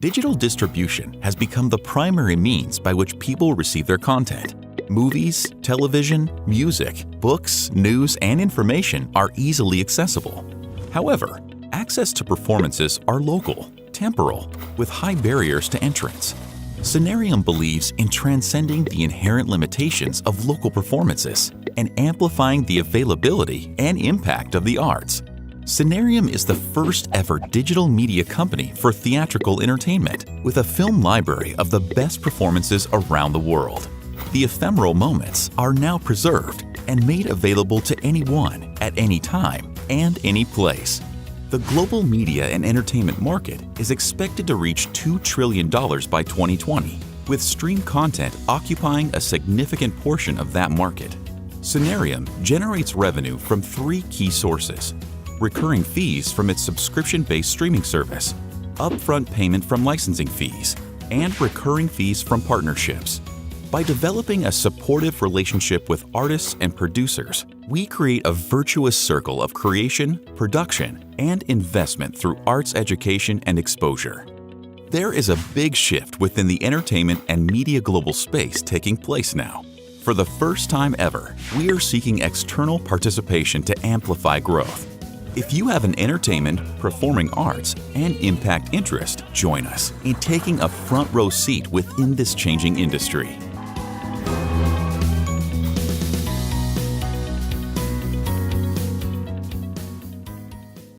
Digital distribution has become the primary means by which people receive their content. Movies, television, music, books, news, and information are easily accessible. However, access to performances are local, temporal, with high barriers to entrance. Cennarium believes in transcending the inherent limitations of local performances and amplifying the availability and impact of the arts. Cennarium is the first ever digital media company for theatrical entertainment, with a film library of the best performances around the world. The ephemeral moments are now preserved and made available to anyone at any time and any place. The global media and entertainment market is expected to reach $2 trillion by 2020, with streamed content occupying a significant portion of that market. Cennarium generates revenue from three key sources: recurring fees from its subscription-based streaming service, upfront payment from licensing fees, and recurring fees from partnerships. By developing a supportive relationship with artists and producers, we create a virtuous circle of creation, production, and investment through arts education and exposure. There is a big shift within the entertainment and media global space taking place now. For the first time ever, we are seeking external participation to amplify growth. If you have an entertainment, performing arts, and impact interest, join us in taking a front row seat within this changing industry.